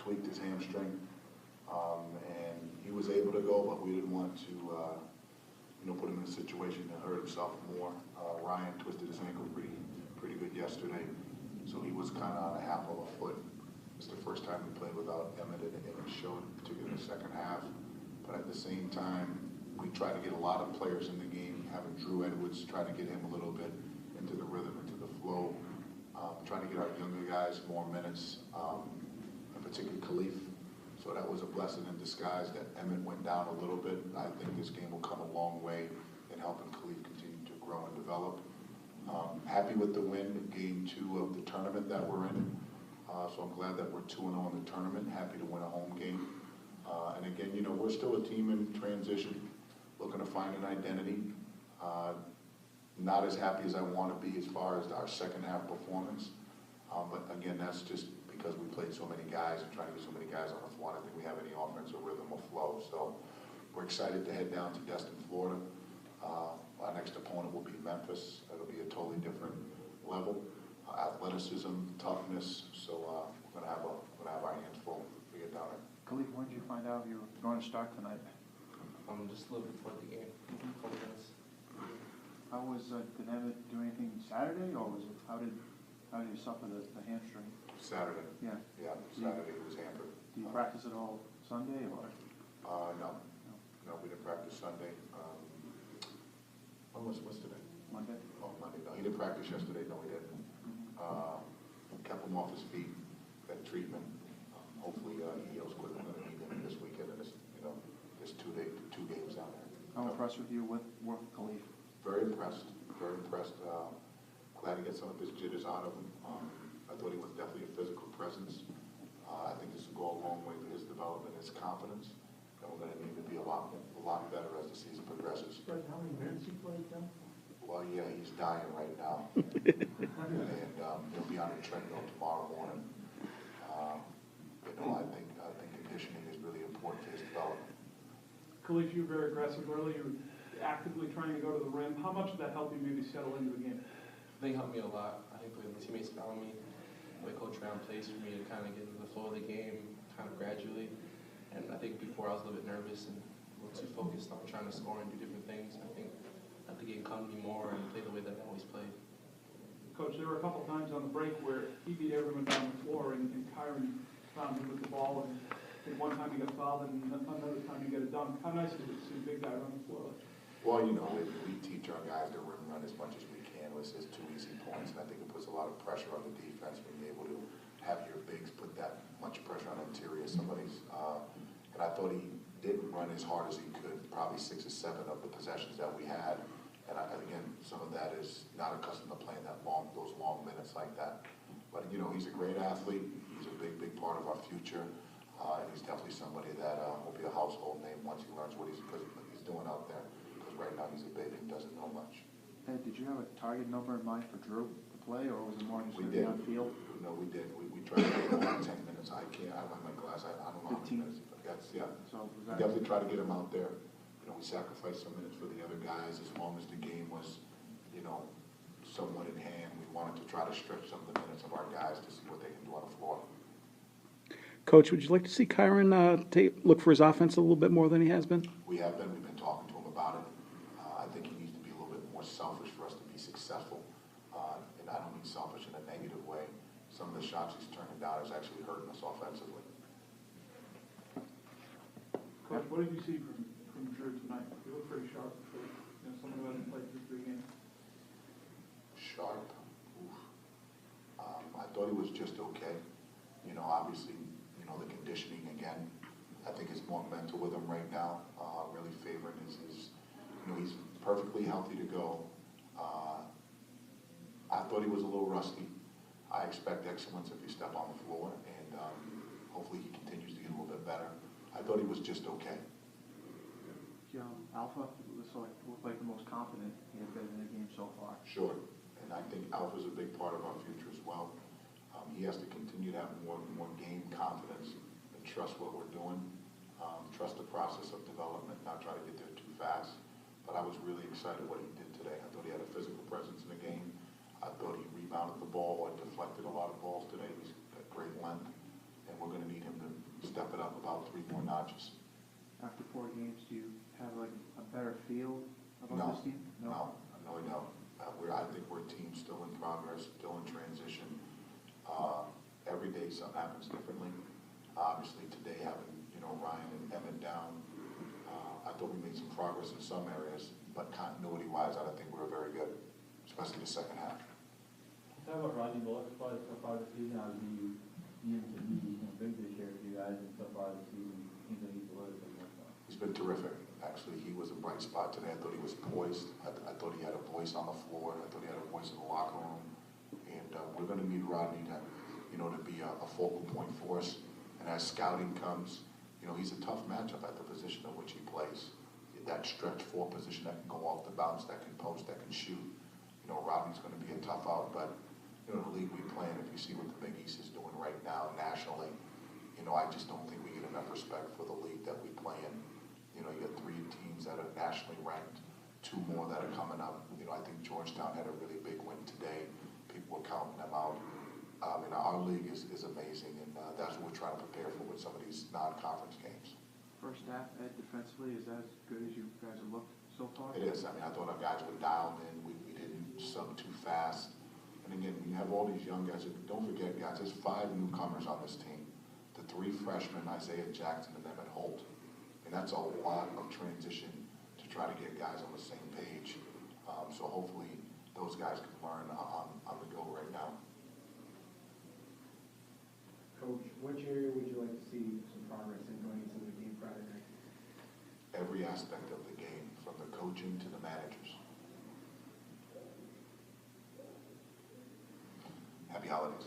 tweaked his hamstring, and he was able to go, but we didn't want to, put him in a situation to hurt himself more. Ryan twisted his ankle pretty good yesterday, so he was kind of on a half of a foot. It's the first time we played without Emmett, and it showed, particularly in the second half. But at the same time, we try to get a lot of players in the game, having Drew Edwards, trying to get him a little bit into the rhythm, into the flow, trying to get our younger guys more minutes, in particular Khalif. So that was a blessing in disguise that Emmett went down a little bit. I think this game will come a long way in helping Khalif continue to grow and develop. Happy with the win, game 2 of the tournament that we're in. So I'm glad that we're 2-0 in the tournament, happy to win a home game. And again, we're still a team in transition, looking to find an identity. Not as happy as I want to be as far as our second half performance. But again, that's just because we played so many guys and trying to get so many guys on the floor. I don't think we have any offensive rhythm or flow. So we're excited to head down to Destin, Florida. Our next opponent will be Memphis. It'll be a totally different level. Athleticism, toughness. So we're gonna have our hands full if we get down there. Cooley, when did you find out you were going to start tonight? Just a little before the game, 20 minutes. How was, did Emmett do anything Saturday, or was it, how did you suffer the hamstring? Saturday. Yeah. Yeah, Saturday it was hampered. Do you practice at all Sunday, or? No, we didn't practice Sunday. What's today? Monday? Oh, Monday. No, he didn't practice yesterday. No, he didn't. Kept him off his feet, got treatment. Hopefully he heals quickly. We're going to need him this weekend, and there's 2 games down there. How impressed with you with Khalif? Very impressed. Very impressed. Glad to get some of his jitters out of him. I thought he was definitely a physical presence. I think this will go a long way to his development, his confidence, and we're going to need to be a lot better as the season progresses. How many minutes you played, John? Well, yeah, he's dying right now, and he'll be on the treadmill tomorrow morning. I think conditioning is really important to his development. Khalif, you were very aggressive early. You were actively trying to go to the rim. How much did that help you maybe settle into the game? I think it helped me a lot. I think when the teammates found me, the way Coach Brown plays for me to kind of get into the flow of the game kind of gradually. And I think before I was a little bit nervous and a little too focused on trying to score and do different things. I think the game come to me more and play the way that I always played. Coach, there were a couple of times on the break where he beat everyone down the floor, and Kyron found him with the ball, and one time he got fouled, and another time he got a dunk. How nice is it to see a big guy run the floor? Well, we teach our guys to rim run as much as we can. It's 2 easy points, and I think it puts a lot of pressure on the defense when you're able to have your bigs put that much pressure on the interior of somebody's. And I thought he didn't run as hard as he could, probably 6 or 7 of the possessions that we had. And again, some of that is not accustomed to playing those long minutes like that. But he's a great athlete. He's a big part of our future. And he's definitely somebody that will be a household name once he learns what he's doing out there. Because right now he's a baby and doesn't know much. Ed, did you have a target number in mind for Drew to play, or was it more just We going to be did. on field? No, we did. We tried to get him on 10 minutes. I like my glass. I don't know how many 15. minutes. But yeah. So was We that definitely try to get him out there. We sacrificed some minutes for the other guys as long as the game was, somewhat in hand. We wanted to try to stretch some of the minutes of our guys to see what they can do on the floor. Coach, would you like to see Kyron look for his offense a little bit more than he has been? We've been talking to him about it. I think he needs to be a little bit more selfish for us to be successful. And I don't mean selfish in a negative way. Some of the shots he's turning down is actually hurting us offensively. Coach, what did you see from Drew tonight? He looked pretty sharp for someone who hasn't played through 3 games. Sharp. Oof. I thought he was just okay. Obviously, the conditioning again, I think is more mental with him right now. Really favoring his he's perfectly healthy to go. I thought he was a little rusty. I expect excellence if you step on the floor, and hopefully he continues to get a little bit better. I thought he was just okay. Alpha looked like the most confident he had been in the game so far. Sure, and I think Alpha's a big part of our future as well. He has to continue to have more game confidence and trust what we're doing, trust the process of development, not try to get there too fast. But I was really excited what he did today. I thought he had a physical presence in the game. I thought he rebounded the ball and deflected a lot of balls today. He's got great length, and we're going to need him to step it up about 3 more notches. After 4 games, do you have like a better feel No, about this team? no, I don't. I think we're a team still in progress, still in transition. Every day something happens differently. Obviously today having, Ryan and Emmett down, I thought we made some progress in some areas, but continuity-wise, I don't think we were very good, especially the second half. Talk about Rodney Bullock so far this season. Obviously, you to be big this year for you guys, and so far this season, seems like he's delivered for you. He's been terrific. Actually, he was a bright spot today. I thought he was poised. I thought he had a voice on the floor. I thought he had a voice in the locker room. And we're going to need Rodney to, to be a focal point for us. And as scouting comes, he's a tough matchup at the position in which he plays. That stretch 4 position that can go off the bounce, that can post, that can shoot. Rodney's going to be a tough out, but the league we play in, if you see what the Big East is doing right now nationally, I just don't think we get enough respect for the league that we play in. You got 3 teams that are nationally ranked, 2 more that are coming up. I think Georgetown had a really big win today. People were counting them out. Our league is amazing, and that's what we're trying to prepare for with some of these non-conference games. First half, Ed, defensively, is that as good as you guys have looked so far? It is. I thought our guys were dialed in. We didn't sub too fast. And again, when you have all these young guys, don't forget, guys, there's 5 newcomers on this team. The 3 freshmen, Isaiah Jackson and Emmett Holt. And that's a lot of transition to try to get guys on the same page. So hopefully those guys can learn on the go right now. Coach, which area would you like to see some progress in going into the game Friday night? Every aspect of the game, from the coaching to the managers. Happy holidays.